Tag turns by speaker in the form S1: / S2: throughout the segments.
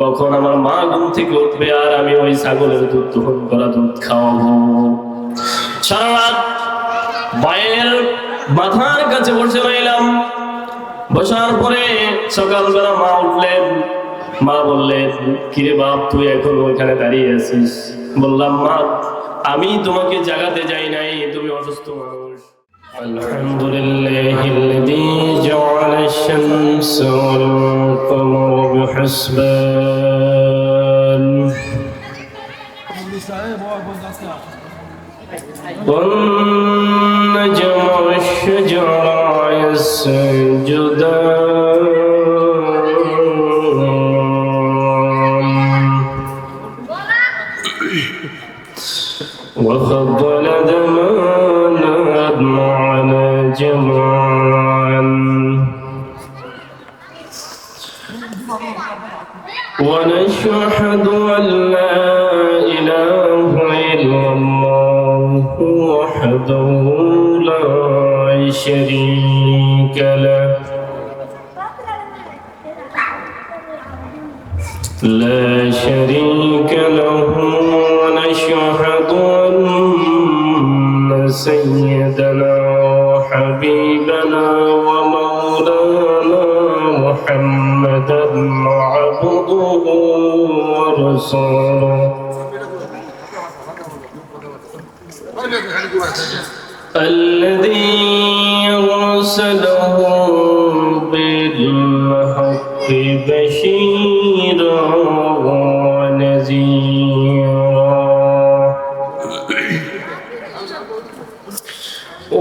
S1: কখন আমার মা ঘুম থেকে উঠবে আর আমি ওই ছাগলের দুধ দহন করা দুধ খাওয়াবো। সারা রাত মায়ের মাথার কাছে বসে রইলাম। বসার পরে সকালবেলা মা উঠলেন। মা বললেন, কিরে বাপ, তুই এখন ওইখানে দাঁড়িয়ে আছিস? বললাম, মা আমি তোমাকে জাগাতে যাই নাই, তুমি অসুস্থ মানুষ। আলহামদুলিল্লাহিল্লাযী জাআলাশ শামসা ওয়াল কমারা বিহিসবান والنجم والشجر يسجدان وفضل زمانا على جمعا ونشهد أن لا إله إلا الله وحده لا شريك له ونشهد أن سيدنا وحبيبنا ومولانا محمدا عبده ورسوله الذي أرسله بالحق بشيرا ونذيرا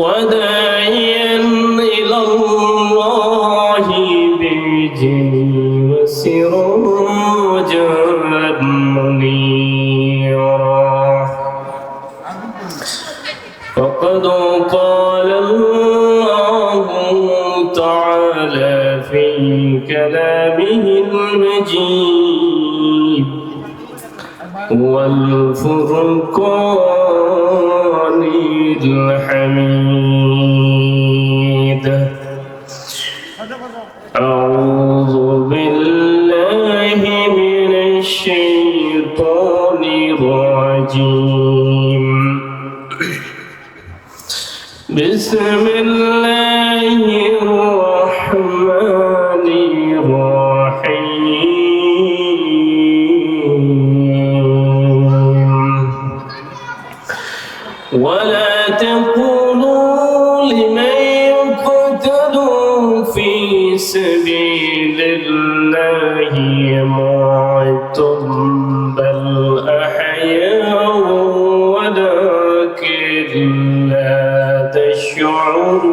S1: وداعيا إلى الله بإذنه وسراجا منيرا فقد قال الله تعالى في كلامه المجيد والفرقان الحميد أعوذ بالله من الشيطان الرجيم بسم الله الرحمن الرحيم ولا تقولوا لمن يقتل في سبيل الله أموات بل أحياء ولكن لا تشعرون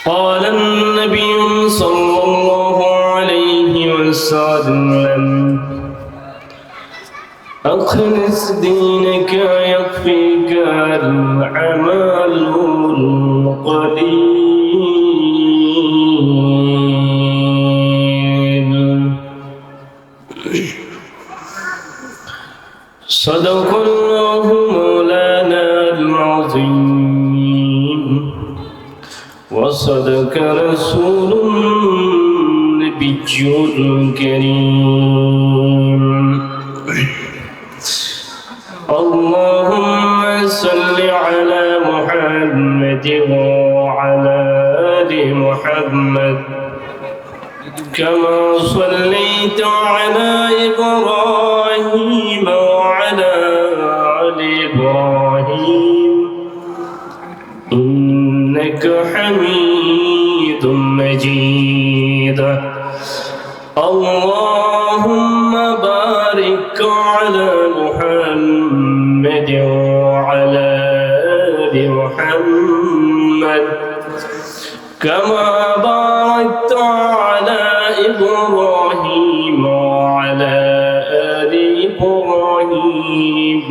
S1: قال النبي صلى الله عليه وسلم أخلص دينك يكفيك العمل القليل. صدق الله مولانا العظيم وصدق رسول النبي الكريم. اللهم صل على محمد وعلى آل محمد كما صليت على إبراهيم وعلى آل إبراهيم إنك حميد مجيد. اللهم بارك على محمد وعلى آل محمد كما باركت على إبراهيم وعلى آل إبراهيم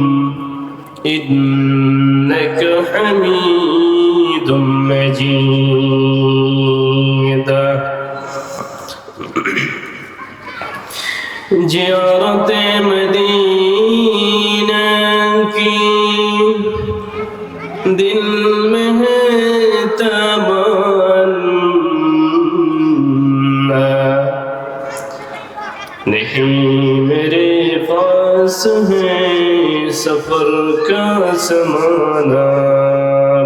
S1: إنك حميد مجيد. زيارة مدينة की दिल में सफर का समाना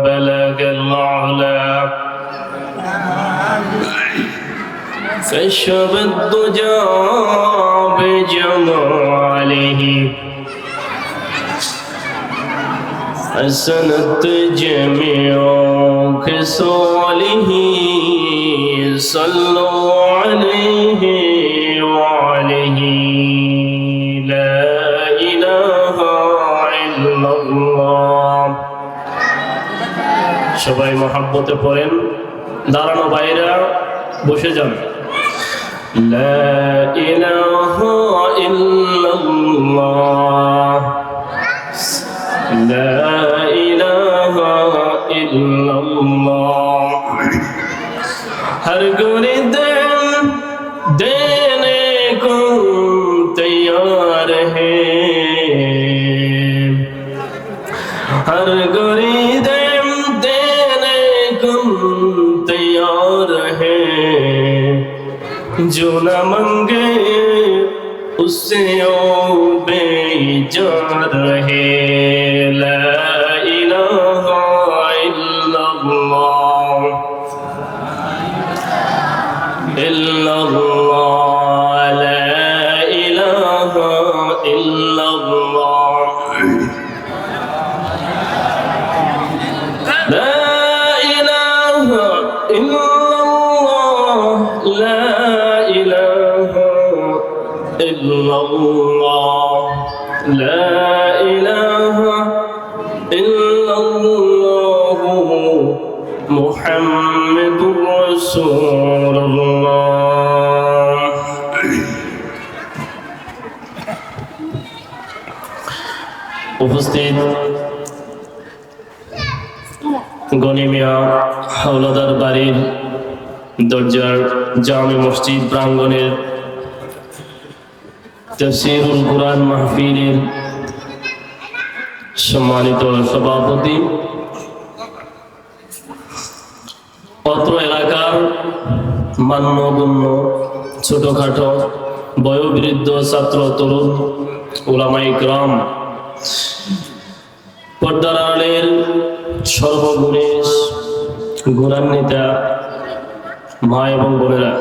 S1: बलग अलअला कशफ الدجى بجماله حسنت جميع خصاله صلوا عليه وعليه لا إله إلا الله সবাই মহব্বতে পড়েন দাঁড়ানো বাইরা বসে যান لا إله إلا الله لا إله إلا الله हर गुनी देने को तैयार है हर गुनी देने को तैयार है जो न मंगे उससे ओ बेजार है ला इलाहा इल्लल्लाह इल्लल्लाह ला इलाहा इल्लल्लाह ला इलाहा इल्लल्लाह ला إلا الله لا إله إلا الله محمد رسول الله উপস্থিত গনিমিয়া হাওলাদার বাড়ির দরজার জামে মসজিদ প্রাঙ্গণের তাফসীরুল কুরআন মাহফিলের সম্মানিত সভাপতি অত্র এলাকার মান্যগণ্য ছোটখাটো বয়োবৃদ্ধ ছাত্র তরুণ উলামায়ে কেরাম পর্দার আড়ালের সর্বগুণে গুণান্বিত মা এবং বোনেরা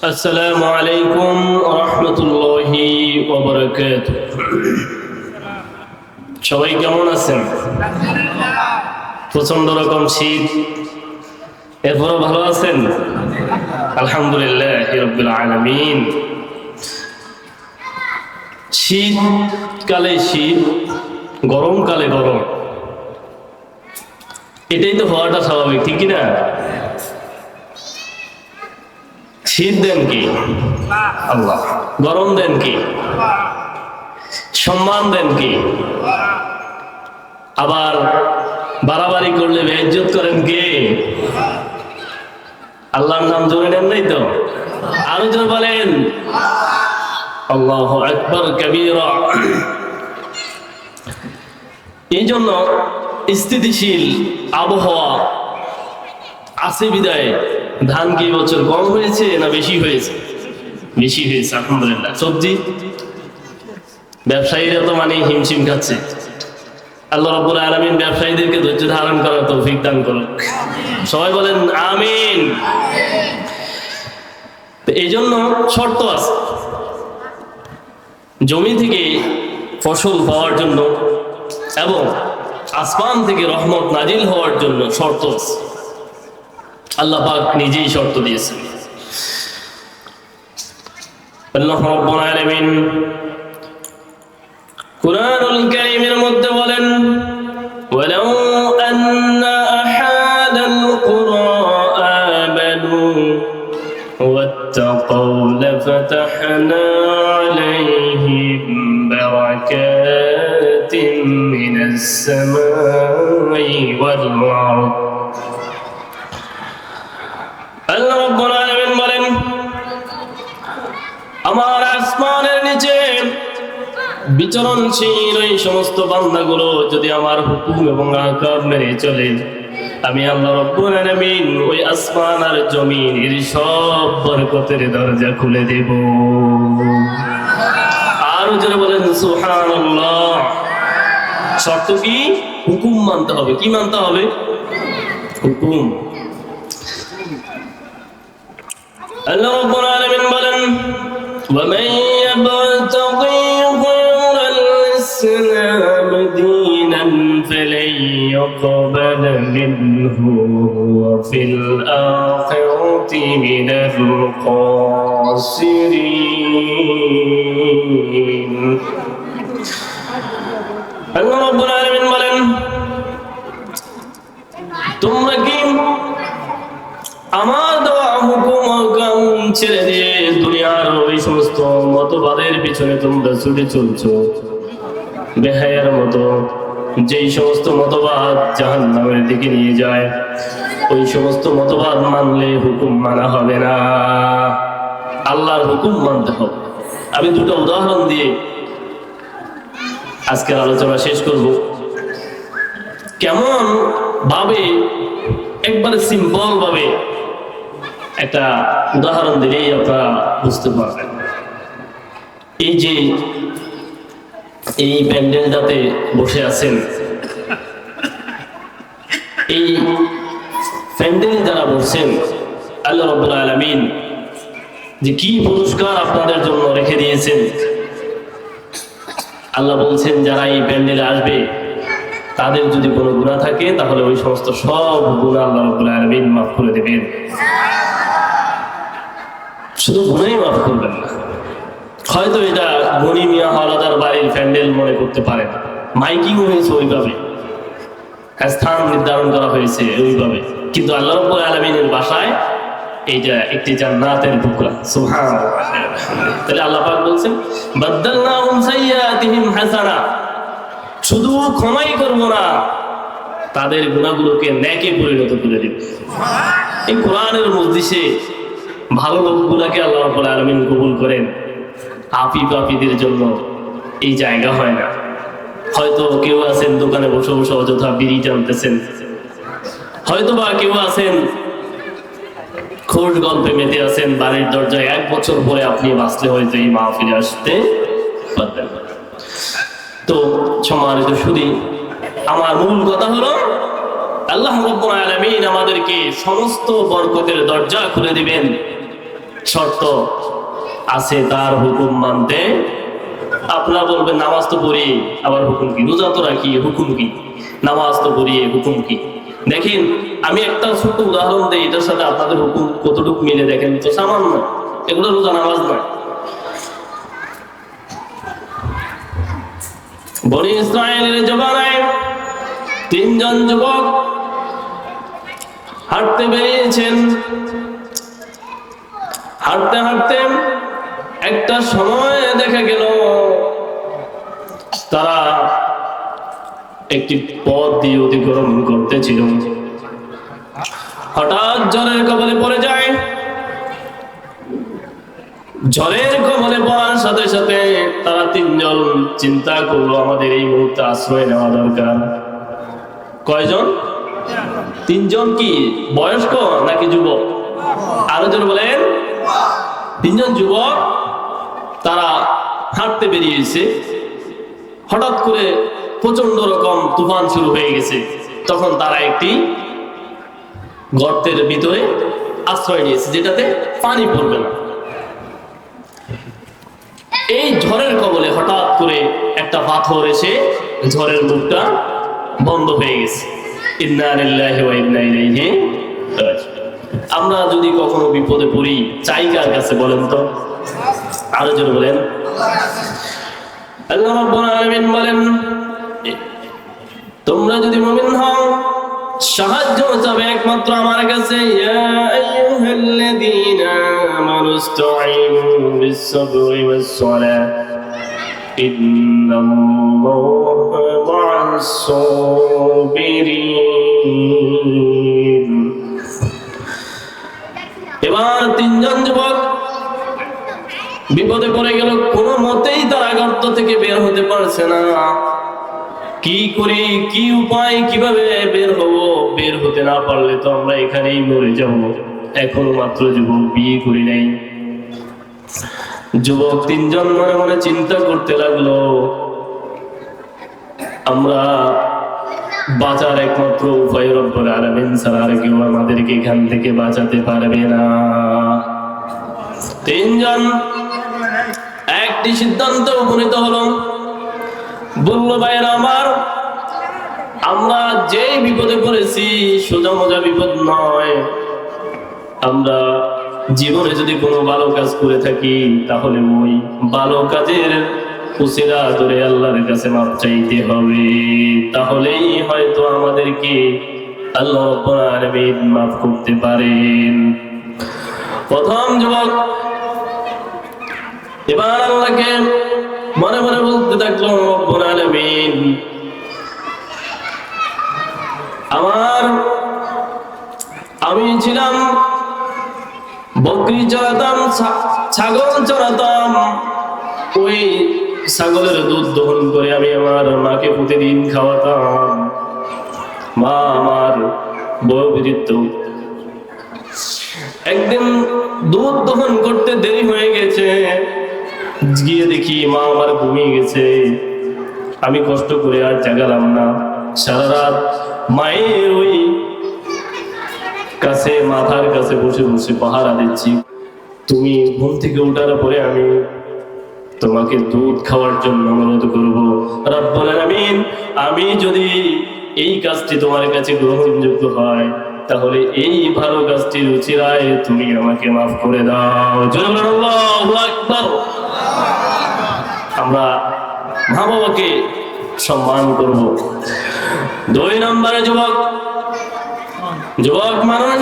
S1: আসসালামু আলাইকুম ওয়া রাহমাতুল্লাহি ওয়া বারাকাতুহু সবাই কেমন আছেন প্রচন্ড রকম শীত এরপরও ভালো আছেন আলহামদুলিল্লাহি রাব্বিল আলামিন শীতকালে শীত গরমকালে গরম এটাই তো হওয়াটা স্বাভাবিক ঠিক কি না শীত দেন কি আল্লাহ গরম দেন কি সম্মান দেন কি আবার বাড়াবাড়ি করলে বেইজ্জত করেন কে আল্লাহর নাম জোরে নেন নাই তো আরো জোরে বলেন আল্লাহু আকবার কাবীরা এই জন্য স্থিতিশীল আবহাওয়া আছে বিদায় ধান কি বছর কম হয়েছে না বেশি হয়েছে বেশি হয়েছে আলহামদুলিল্লাহ সবজি ব্যবসায়ীরা তো মানে হিমশিম খাচ্ছে আল্লাহ রাব্বুল আলামিন ব্যবসায়ীদেরকে ধৈর্য ধারণ করার তৌফিক দান করুক সবাই বলেন আমিন তো এই জন্য শর্ত আছে জমি থেকে ফসল পাওয়ার জন্য এবং আসমান থেকে রহমত নাজিল হওয়ার জন্য শর্ত আছে আল্লাহ পাক নিজেই শর্ত দিয়েছেন আল্লাহ রাব্বুল আলামিন কুরআনুল কারীমের মধ্যে বলেন ওয়ালাউ আন্না আহাদাল কুরা আমানু ওয়াত্তাকাউ লাফাতাহনা আলাইহিম বারাকাতিন মিনাস সামাই ওয়াল আরদ আল্লাহ রাব্বুল আলামিন বলেন আমার আসমানের নিচে বিচরণশীল ওই সমস্ত বান্দাগুলো যদি আমার হুকুম এবং আহকাম মেনে চলে আমি আল্লাহ রাব্বুল আলামিন ওই আসমান আর জমিনের সব বরকতের দরজা খুলে দেব আর যারা বলেন সুবহানাল্লাহ শর্ত কি? হুকুম মানতে হবে। কি মানতে হবে? হুকুম। আল্লাহ রাব্বুল আলামিন বলেন, ومن يبتغي غير الإسلام دينا فلن يقبل منه وهو في الآخرة من الخاسرين। আল্লাহ রাব্বুল আলামিন বলেন, তোমরা কি আমার দেওয়া হুকুম ছেড়ে দিয়ে দুনিয়ার ওই সমস্ত মতবাদের পিছনে তোমরা ছুটে চলছো বেহায়ার মতো? যেই সমস্ত মতবাদ জাহান্নামের দিকে নিয়ে যায়, ওই সমস্ত মতবাদ মানলে হুকুম মানা হবে না, আল্লাহর হুকুম মানতে হবে। আমি দুটো উদাহরণ দিয়ে আজকের আলোচনা শেষ করব। কেমন ভাবে, একবারে সিম্পল ভাবে একটা উদাহরণ দিলেই আপনারা বুঝতে পারবেন। এই যে এই প্যান্ডেলটাতে বসে আছেন, এই প্যান্ডেলে যারা বসছেন, আল্লাহ রাব্বুল আলামিন যে কি পুরস্কার আপনাদের জন্য রেখে দিয়েছেন। আল্লাহ বলছেন, যারা এই প্যান্ডেলে আসবে তাদের যদি কোনো গুনাহ থাকে তাহলে ওই সমস্ত সব গুনাহ আল্লাহ রাব্বুল আলামিন মাফ করে দেবেন। শুধু গুনাহই মাফ করবেন না। হয়তো এটা গনি মিয়া হাওলাদার বাড়ির প্যান্ডেল মনে করতে পারেন, মাইকিং হয়েছে ওইভাবে, স্থান নির্ধারণ করা হয়েছে ওইভাবে, কিন্তু আল্লাহ রাব্বুল আলামিনের বাসায় এইটা একটি জান্নাতের টুকরা। সুবহানাল্লাহ। তাহলে আল্লাহ পাক বলছেন, বাদদালনাহুম সাইয়্যাতিহিম হাসানা, শুধু ক্ষমাই করব না, তাদের গুনাহগুলোকে নেকে পরিণত করে দেব। এই কোরআনের মজলিসে ভালো লোকগুলাকে আল্লাহ রাব্বুল আলামিন কবুল করেন, পাপীদের জন্য এই জায়গা হয় না। হয়তো কেউ আছেন দোকানে বসে বসে অযথা বিড়ি টানতেছেন, হয়তো বা কেউ আছেন খোশ গল্পে মেতে আছেন বাড়ির দরজায়, 1 বছর পরে আপনি বাঁচলে হয়তো এই মাহফিলে আসতে পারবেন। তো সম্মানিত শুধু আমার মূল কথা হলো, আল্লাহ রাব্বুল আলামিন আমাদেরকে সমস্ত বরকতের দরজা খুলে দিবেন, শর্ত আছে তার হুকুম মানতে। আপনারা বলবেন, নামাজ তো পড়ি, আবার হুকুম কি? রোজা তো রাখি, হুকুম কি? নামাজ তো পড়ি, হুকুম কি? দেখেন, আমি একটা ছোট্ট উদাহরণ দিই, এটার সাথে আপনাদের হুকুম কতটুকু মিলে দেখেন তো। সামান্য, এগুলো রোজা নামাজ নয়। বনি ইসরায়েলের জমানায় 3 জন যুবক হাঁটতে বেরিয়েছেন। হাঁটতে হাঁটতে একটা সময় দেখা গেল তারা একটি পথ দিয়ে অতিক্রম করতেছিল। হঠাৎ ঝড়ের কবলে পড়ে যায়। ঝড়ের কবলে পড়ার সাথে সাথে তারা 3 জন চিন্তা করলো, আমাদের এই মুহূর্তে আশ্রয় নেওয়া দরকার। কয়জন? 3 জন। কি বয়স্ক নাকি যুবক? আরো জন বলেন। 3 জন যুবক, তারা হাঁটতে বেরিয়েছে। হঠাৎ করে প্রচন্ড রকম তুফান শুরু হয়ে গেছে। তখন তারা একটি গর্তের ভিতরে আশ্রয় নিয়েছে, যেটাতে পানি পড়বে না। এই ঝড়ের কবলে হঠাৎ করে একটা পাথর এসে ঝড়ের মুখটা বন্ধ হয়ে গেছে। ইন্না লিল্লাহি ওয়া ইন্না ইলাইহি রাজিউন। আমরা যদি কখনো বিপদে পড়ি, চাই কার কাছে বলেন তো? আরো জোরে বলেন। আল্লাহ রাব্বুল আলামিন বলেন, তোমরা যদি মুমিন হও, সাহায্য চাবে একমাত্র আমার কাছে। ইয়া আইয়ুহাল্লাযীনা আমানুস্তাঈনু বিস-সাবরি ওয়াস-সালাহ ইন্নাল্লাহা মা'আস-সাবিরিন। এবার 3 জন যুবক বিপদে পড়ে গেল। কোনো মতেই তারা গর্ত থেকে বের হতে পারছে না। কি করি, কি উপায়, কিভাবে বের হবো? বের হতে না পারলে তো আমরা এখানেই মরে যাব। এখনো মাত্র যুবক, বিয়ে করি নাই। যুবক 3 জন মনে মনে চিন্তা করতে লাগলো, আমরা বাঁচার একমাত্র উপায় রব্বুল আলামিন ছাড়া আর কেউ আমাদেরকে এখান থেকে বাঁচাতে পারবে না। তিনজন একটি সিদ্ধান্তে উপনীত হলো, বলল ভাইয়েরা আমার, আমরা যেই বিপদে পড়েছি সোজা মোজা বিপদ নয়, আমরা জীবনে যদি কোনো ভালো কাজ করে থাকি তাহলে ওই ভালো কাজের উসিলা ধরে আল্লাহর কাছে মাপ চাইতে হবে, তাহলেই হয়তো আমাদেরকে আল্লাহ রাব্বুল আলামিন মাফ করতে পারেন। প্রথম যুবক এবার আল্লাহকে মনে মনে বলতে থাকলো, রব্বুল আলামিন আমি ছিলাম বকরি চড়াতাম, ছাগল চড়াতাম, ওই ছাগলের দুধ দহন করে আমি আমার মাকে প্রতিদিন খাওয়াতাম। মা আমার বয়োবৃদ্ধ, একদিন দুধ দহন করতে দেরি হয়ে গেছে, গিয়ে দেখি মা আমার ঘুমিয়ে গেছে। আমি কষ্ট করে আর জাগালাম না, সারা রাত মায়ের ওই কাছে মাথার কাছে বসে বসে পাহারা দিচ্ছি। তুমি ঘুম থেকে ওঠার পরে আমি তোমাকে দুধ খাওয়ার জন্য অনুরোধ করবো। রব্বুল আলামিন, আমি যদি এই কাজটি তোমার কাছে গ্রহণযোগ্য হয় তাহলে এই ভালো কাজটির উচিলায় তুমি আমাকে মাফ করে দাও। আল্লাহু আকবার। আমরা মা বাবাকে সম্মান করব। 2 নম্বরে যুবক মানুষ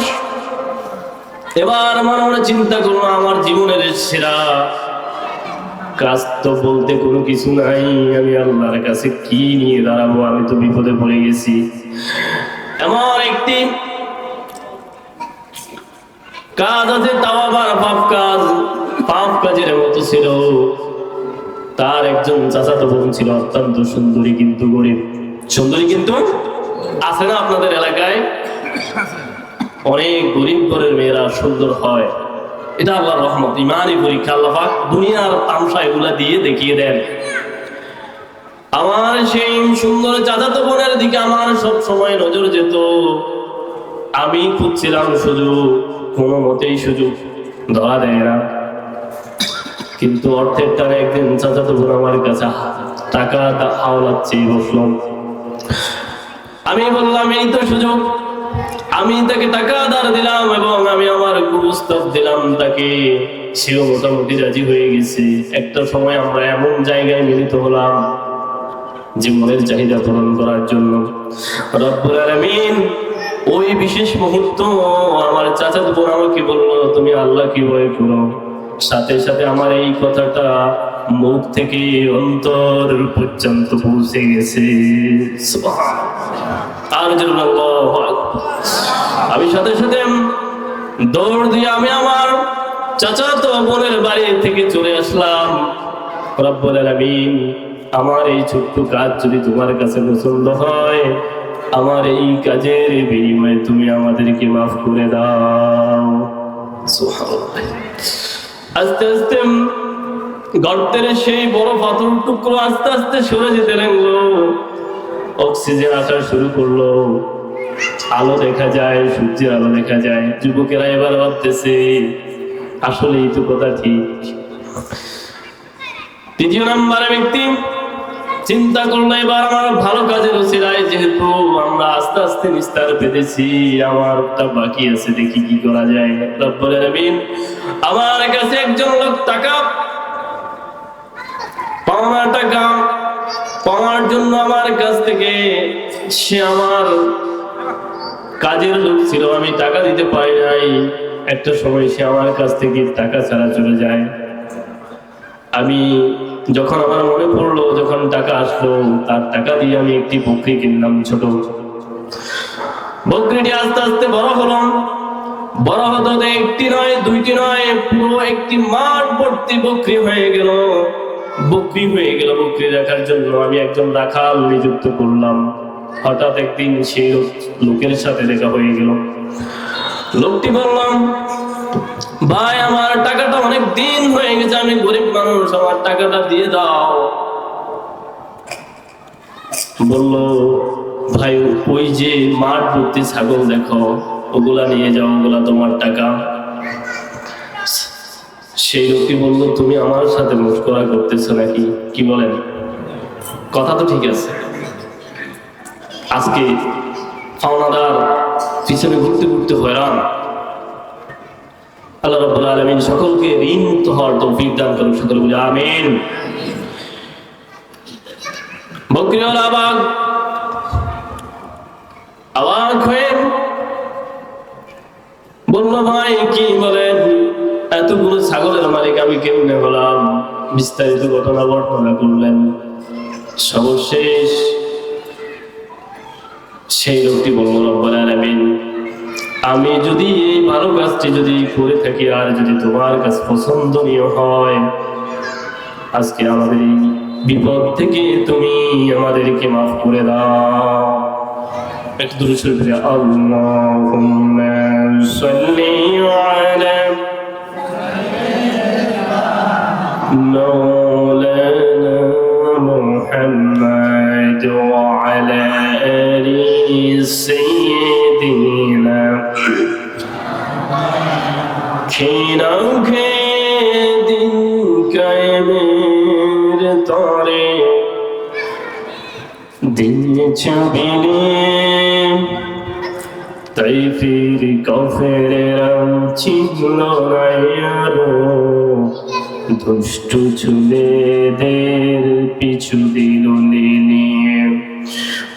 S1: এবার মনে চিন্তা করলো, আমার জীবনের সেরা কাজ তো বলতে কোনো কিছু নাই, আমি আল্লাহর কাছে কি নিয়ে দাঁড়াবো, আমি তো বিপদে পড়ে গেছি। এমন একটি কাজ আছে, তাও আবার পাপ কাজের মতো ছিল। তার একজন চাচাতো বোন ছিল, অত্যন্ত সুন্দরী কিন্তু গরিব। সুন্দরী কিন্তু আছে না আপনাদের এলাকায়? অনেক গরিব ঘরের মেয়েরা সুন্দর হয়, এটা আল্লাহর রহমত, ইমানি পরীক্ষা। আল্লাহ পাক দুনিয়ার তামসা এগুলা দিয়ে দেখিয়ে দেন। আমার সেই সুন্দর চাচাতো বোনের দিকে আমার সব সময় নজর যেত। আমি খুঁজছিলাম সুযোগ, কোনো মতেই সুযোগ ধরা দেয় না। কিন্তু অর্থের টানে একদিন চাচাতো বোন আমার কাছে টাকা হাওলাচ্ছে বসলাম। আমি বললাম এই তো সুযোগ। আমি তাকে টাকা ধার দিলাম এবং আমি আমার প্রস্তাব দিলাম তাকে, সেও মোটামুটি রাজি হয়ে গেছে। একটা সময় আমরা এমন জায়গায় মিলিত হলাম জীবনের চাহিদা পূরণ করার জন্য। রব্বুল আলামিন ওই বিশেষ মুহূর্ত আমার চাচাতো বোন আমাকে বললো, তুমি আল্লাহকে ভয় করো। সাথে সাথে আমার এই কথাটা মুখ থেকে অন্তর পর্যন্ত পৌঁছে গেছে। আর জন্য আমি সাথে সাথে দৌড় দিয়ে আমি আমার চাচাতো বোনের বাড়ি থেকে চলে আসলাম। রব্বুল আলামিন, আমার এই ছোট্ট কাজ যদি তোমার কাছে পছন্দ হয়, আমার এই কাজের বিনিময়ে তুমি আমাদেরকে মাফ করে দাও। সুবহানাল্লাহ। আস্তে আস্তে গর্তের সেই বড় পাথর টুকরো আস্তে আস্তে সরে যেতে লাগলো। অক্সিজেন আসা শুরু করলো, আলো দেখা যায়, সূর্যের আলো দেখা যায়। যুবকেরা এবার ভাবতেছে আসলে এই তো কথা ঠিক। 3 নম্বরে ব্যক্তি চিন্তা করলো, এবার আমার ভালো কাজের উসিলায় যেহেতু আমরা আস্তে আস্তে নিস্তার পেতেছি, আমারটা বাকি আছে, দেখি কি করা যায়। রব্বুল আলামিন, আমার কাছে একজন লোক টাকা পাওয়ার জন্য আমার কাছ থেকে, সে আমার কাজের লোক ছিল, আমি টাকা দিতে পারি নাই। একটা সময় সে আমার কাছ থেকে টাকা ছাড়া চলে যায়। আমি যখন আমার মনে পড়লো, যখন টাকা আসলো, তার টাকা দিয়ে আমি একটি বকরি কিনলাম। ছোট বকরিটি আস্তে আস্তে বড় হলো। বড় হতে একটি নয়, দুইটি নয়, পুরো একটি মাঠ ভর্তি বকরি হয়ে গেল। বকরি রাখার জন্য আমি একজন রাখাল নিযুক্ত করলাম। হঠাৎ একদিন সেই লোকের সাথে দেখা হয়ে গেল। লোকটি বললাম, ভাই আমার টাকাটা অনেক দিন হয়ে গেছে, আমি গরিব মানুষ, আমার টাকাটা দিয়ে দাও। বলল, ভাই ওই যে মাঠ ভর্তি ছাগল দেখো, ওগুলা নিয়ে যাও, ওগুলা তোমার টাকা। সেই লোকটি বলল, তুমি আমার সাথে মশকরা করতেছো নাকি? কি বলেন? কথা তো ঠিক আছে। আজকে পাওনাদার পিছনে ঘুরতে ঘুরতে হয়রান। আল্লাহ রাব্বুল আলামিন সকলকে ঋণ মুক্ত হওয়ার তৌফিক দান করুন। সকলে বলি আমিন। বকরিওয়ালা অবাক হয়ে বলল, ভাই কি বলেন, এতগুলো ছাগলের মালিক আমি কেমনে হলাম? বিস্তারিত ঘটনা বর্ণনা করলেন। সর্বশেষ সেই লোকটি বলল, রব্বুল আলামিন, আমি যদি এই ভালো কাজটি যদি করে থাকি আর যদি তোমার কাছে পছন্দনীয় হয়, আজকে আমাদের এই বিপদ থেকে তুমি আমাদেরকে মাফ করে দাও। একটু দূরে সরে ফিরে আল্লাহুম্মা সাল্লি আলা মাওলানা মুহাম্মাদ ওয়া আলা আলি সাইয়্যিদিনা খিরাখে দিন কায়েমের তরে দিন ছবিলে তাই ফির কাফেরেরা ছিল রায়ারো দুষ্ট ছেলেদের পিছু দিল নিয়ে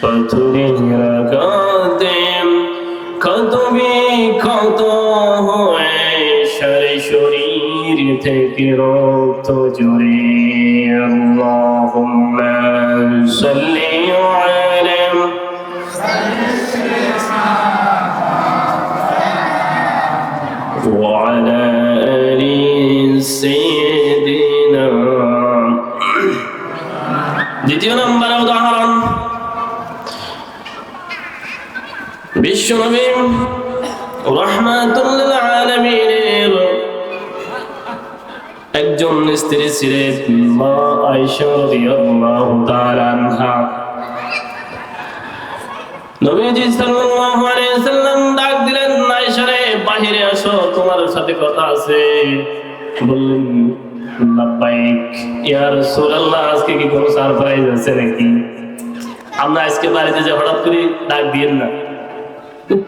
S1: পাথরের আঘাতে কত বিক্ষত হয়ে সারে শরীর থেকে রক্ত ঝরে। আল্লাহুম্মা সাল্লি আলা ওয়া আলা আলি সাইয়্যিদিনা। দ্বিতীয় নম্বর উদাহরণ, বিশ্বনবী রাহমাতুল লিল আলামিনের একজন স্ত্রী ছিলেন মা আয়েশা রাদিয়াল্লাহু তাআলা আনহা। নবীজি সাল্লাল্লাহু আলাইহি ওয়াসাল্লাম ডাক দিলেন, আয়েশা রে বাহিরে আসো, তোমার সাথে কথা আছে। বললেন, লাব্বাইক ইয়া রাসূলুল্লাহ, আজকে কি কোনো সারপ্রাইজ আছে নাকি? আমরা আজকে বাড়িতে যে হঠাৎ করে ডাক দিয়েন না,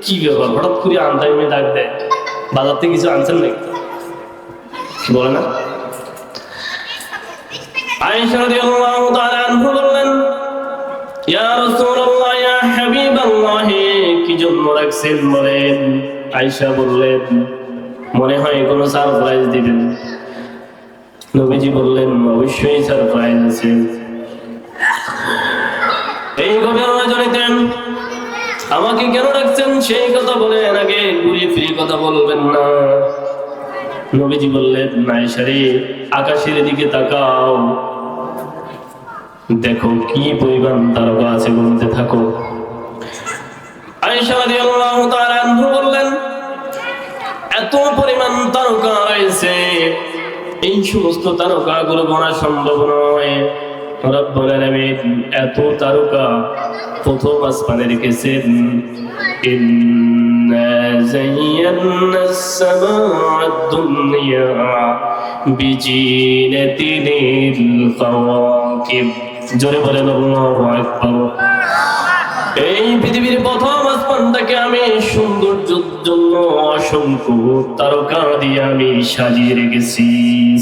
S1: কি ব্যাপার, হঠাৎ করে আনটাইমে ডাক দেয়? বাজার থেকে কিছু আনছেন নাকি? বলে না? আয়েশা রাদিয়াল্লাহু তাআলা আনহা বললেন, ইয়া রাসূলুল্লাহ, ইয়া হাবিবাল্লাহ, কি জন্য রাখছেন বলেন? আয়েশা বললেন, মনে হয় কোনো সারপ্রাইজ দিবেন। নবীজি বললেন, অবশ্যই সারপ্রাইজ আছে। এই গভীর রজনীতে আমাকে কেন রাখছেন সেই কথা বলেন, আগে ঘুরে ফিরে কথা বলবেন না। নবীজি বললেন, আয়েশা রে, আকাশের দিকে তাকাও, দেখো কি পরিমাণ তারকা আছে, গুনতে থাকো। আয়েশা রাদিয়াল্লাহু তাআলা আনহা বললেন, এত পরিমাণ তারকা রয়েছে, এই সমস্ত তারকাগুলো গোনা সম্ভব নয়। রব্বুল আলামিন এত তারকা প্রথম আসমানে রেখেছেন। ইন্না যায়্যানাস সামাআদ দুনিয়া বিজিনাতিল কাওয়াকিব। জোরে বলেন আল্লাহু আকবার। এই পৃথিবীর প্রথম আসমানটাকে আমি সৌন্দর্যের জন্য অসংখ্য তারকা দিয়ে আমি সাজিয়ে রেখেছি।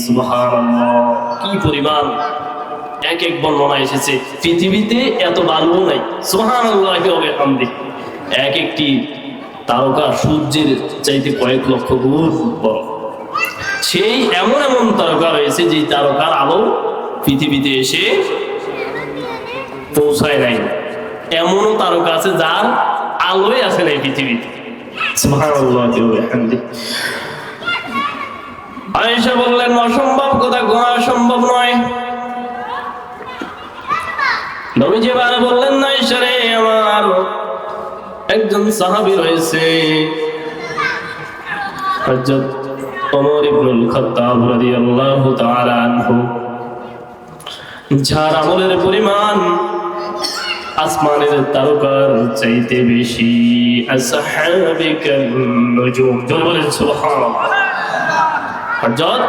S1: সুবহানাল্লাহ, কি পরিমাণ! এক এক বর্ণনা এসেছে পৃথিবীতে এত বালু নাই। সুবহানাল্লাহি ওয়া বিহামদিহি। এক একটি তারকা সূর্যের চাইতে কয়েক লক্ষ গুণ বড়। সেই এমন এমন তারকা রয়েছে যে তারকার আলো পৃথিবীতে এসে পৌঁছায় নাই। এমনও তারকা আছে যার আলোই আসে নাই পৃথিবীতে। সুবহানাল্লাহি ওয়া বিহামদিহি। আয়েশা বললেন, অসম্ভব কথা, গোনা সম্ভব নয়। নবীজি বারে বললেন, আয়েশা রে, আমার একজন সাহাবী রয়েছে, হযরত ওমর ইবনুল খাত্তাব রাদিয়াল্লাহু তাআলা আনহু, যার আমলের পরিমাণ আসমানের তারকার চাইতে বেশি। আসহাবিকান নুজুম, জোরে বলেন সুবহানাল্লাহ। হযরত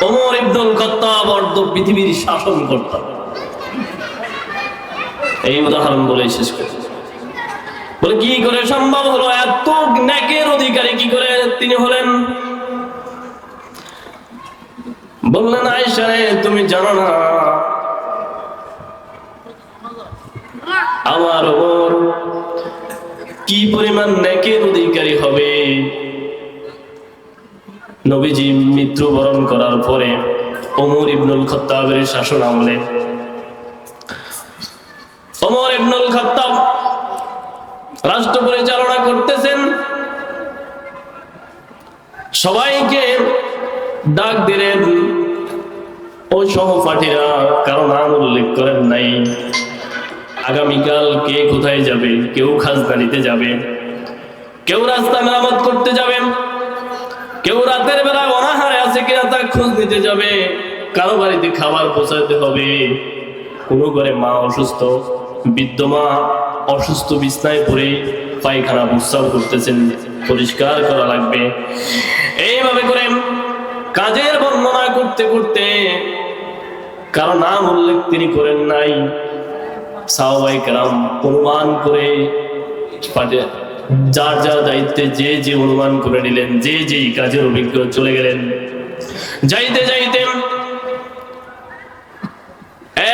S1: ওমর ইবনুল খাত্তাব অর্ধ পৃথিবীর শাসনকর্তা। এই উদাহরণ বলে শেষ করে বলে কি করে সম্ভব হলো, এত নেকের অধিকারী কি করে তিনি হলেন? বললেন আয়েশা রে, তুমি জানো না আমার ওমর কি পরিমাণ নেকের অধিকারী হবে? নবীজি মৃত্যুবরণ করার পরে ওমর ইবনুল খাত্তাবের শাসন আমলে ওমর ইবনুল খাত্তাব রাষ্ট্র পরিচালনা করতেছেন। সবাইকে ডাক দিলেন, ও সহপাঠীরা, কারো নাম উল্লেখ করেন নাই। আগামীকাল কে কোথায় যাবে? কেউ খাজনা নিতে যাবে, কেউ রাস্তা মেরামত করতে যাবে, কেউ রাতের বেলা অনাহারে আছে কিনা তা খোঁজ নিতে যাবে, কারো বাড়িতে খাবার পৌঁছাতে হবে, কোনো ঘরে মা অসুস্থ, বৃদ্ধ মা অসুস্থ বিছনায় পড়ে পায়খানা প্রস্রাব করতেছেন, পরিষ্কার করা লাগবে। এইভাবে করে কাজের বর্ণনা করতে করতে কারো নাম উল্লেখ তিনি করেন নাই। সাহাবায়ে কেরাম অনুমান করে যার যার দায়িত্বে যে যে অনুমান করে নিলেন, যে যেই কাজের অভিজ্ঞ চলে গেলেন। যাইতে যাইতে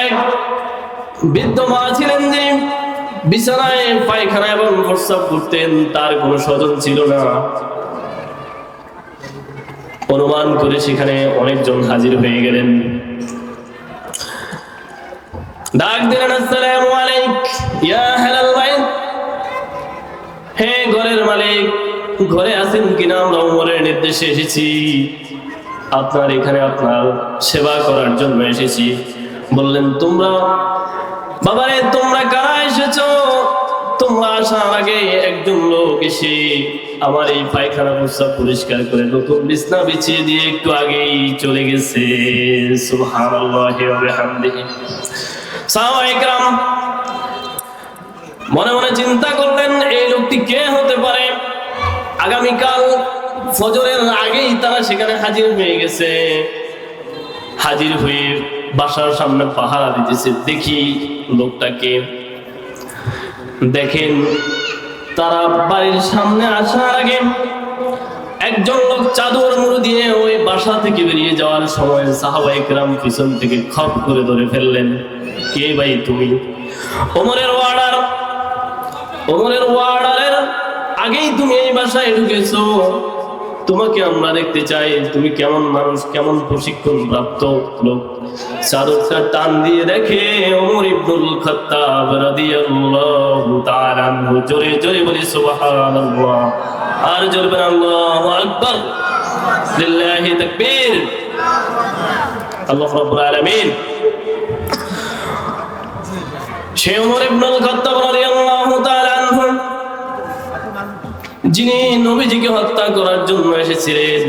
S1: এক বৃদ্ধ মা ছিলেন যে বিছানায় পায়খানা এবং প্রস্রাব করতেন, তার কোনো স্বজন ছিল না। অনুমান করে সেখানে অনেকজন হাজির হয়ে গেলেন। ডাক দিলেন, আসসালামু আলাইকুম ইয়া আহলাল বাইত, হে ঘরের মালিক, ঘরে আছেন কিনা? আমরা ওমরের নির্দেশে এসেছি, আপনার এখানে আপনার সেবা করার জন্য এসেছি। বললেন, তোমরা বাবারে, তোমরা কারা এসেছো? তোমরা আসার আগে একজন লোক এসে আমার এই পায়খানা প্রস্রাব পরিষ্কার করে নতুন বিছনা বিছিয়ে দিয়ে একটু আগেই চলে গেছে। সুবহানাল্লাহি ওয়া বিহামদিহি। সাহাবায়ে কেরাম মনে মনে চিন্তা করলেন, এই লোকটি কে হতে পারে? আগামীকাল ফজরের আগেই তারা সেখানে হাজির হয়ে গেছে। হাজির হয়ে বাসার সামনে পাহারা দিতেছে, দেখি লোকটাকে। দেখেন, তারা বাড়ির সামনে আসার আগে একজন লোক চাদর মুড়ি দিয়ে ওই বাসা থেকে বেরিয়ে যাওয়ার সময় সাহাবায়ে কেরাম পিছন থেকে খপ করে ধরে ফেললেন। কে ভাই তুমি? ওমরের ওয়ার্ডারের আগেই তুমি এই বাসায় ঢুকেছো, তোমাকে আমরা দেখতে চাই, তুমি কেমন মানুষ, কেমন প্রশিক্ষণ প্রাপ্ত লোক। চাদরটা টান দিয়ে দেখে ওমর ইবনুল খাত্তাব রাদিয়াল্লাহু তাআলা আনহু। জোরে জোরে বলি সুবহানাল্লাহ, আর জোরে বলি আল্লাহু আকবার, লিল্লাহি তাকবীর, আল্লাহু রাব্বুল আলামিন। সে ওমর ইবনুল খাত্তাব রাদিয়াল্লাহু তাআলা আনহু, যিনি নবীজিকে হত্যা করার জন্য এসেছিলেন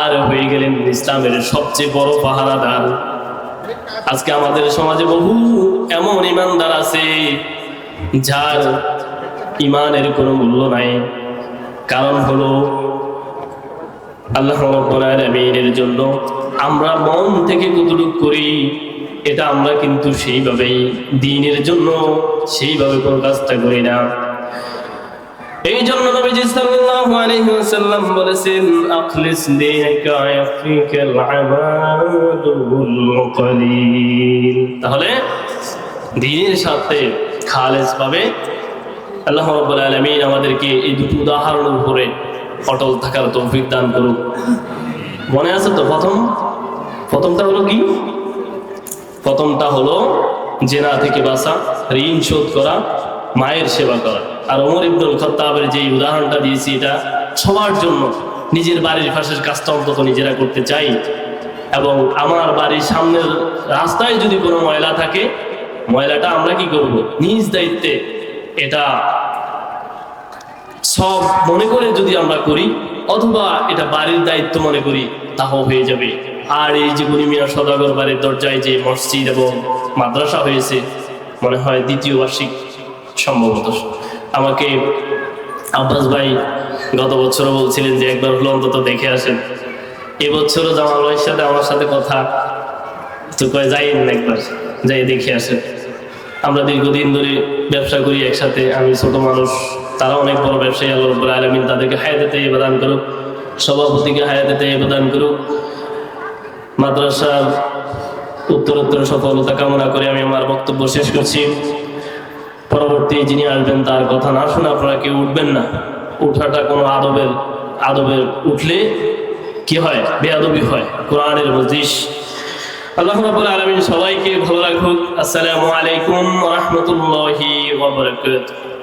S1: আর হয়ে গেলেন ইসলামের সবচেয়ে বড় পাহারাদার। আজকে আমাদের সমাজে বহু এমন ইমানদার আছে যার ইমানের কোনো মূল্য নাই। কারণ হলো আল্লাহ রাব্বুল আলামিনের জন্য আমরা মন থেকে কতটুকু করি, এটা আমরা কিন্তু সেইভাবেই দ্বীনের জন্য সেইভাবে কোনো কাজটা করি না। এই জন্য নবীজি সাল্লাল্লাহু আলাইহি ওয়াসাল্লাম বলেছেন, আখলিস দীনাকা ইয়াফিকাল আমালুল কলিল। তাহলে দ্বীনের সাথে খালেস ভাবে আল্লাহ রাব্বুল আলামিন আমাদেরকে এই দুটো উদাহরণের উপরে অটল থাকার তৌফিক দান করুক। মনে আছে তো? প্রথমটা হলো কি? প্রথমটা হলো জেনা থেকে বাঁচা, ঋণ শোধ করা, মায়ের সেবা করা। আর ওমর ইবনুল খাত্তাবের যে উদাহরণটা দিয়েছি, এটা সবার জন্য। নিজের বাড়ির পাশের কাজটা অন্তত নিজেরা করতে চাই, এবং আমার বাড়ির সামনের রাস্তায় যদি কোনো ময়লা থাকে, ময়লাটা আমরা কি করব? নিজ দায়িত্বে এটা সব মনে করে যদি আমরা করি, অথবা এটা বাড়ির দায়িত্ব মনে করি, তাও হয়ে যাবে। আর এই যে গনিমিয়া সদাগর বাড়ির দরজায় যে মসজিদ এবং মাদ্রাসা হয়েছে, মনে হয় দ্বিতীয় বার্ষিক সম্ভবত। আমাকে আব্বাস ভাই গত বছরও বলছিলেন যে একবার হলো অন্তত দেখে আসেন। এবছরও জামাল ভাইয়ের সাথে আমার সাথে কথা তো কয়ে যাইন না, একবার যাই দেখে আসেন। আমরা দীর্ঘদিন ধরে ব্যবসা করি একসাথে, আমি ছোট মানুষ, তারা অনেক বড় ব্যবসায়ী। আল্লাহ রাব্বুল আলামিন তাদেরকে হায়াতে তাইয়্যিবা দান করুক, সভাপতিকে হায়াতে তাইয়্যিবা দান করুক। মাদ্রাসার উত্তরোত্তর সফলতা কামনা করে আমি আমার বক্তব্য শেষ করছি। পরবর্তী যিনি আসবেন তার কথা না শুনে আপনারা কেউ উঠবেন না। উঠাটা কোনো আদবের উঠলে কি হয়? বেয়াদবি হয়। কোরআনের মজলিস। আল্লাহ রাব্বুল আলামিন সবাইকে ভালো রাখুক। আসসালামু আলাইকুম ওয়া রাহমাতুল্লাহি ওয়া বারাকাতুহু।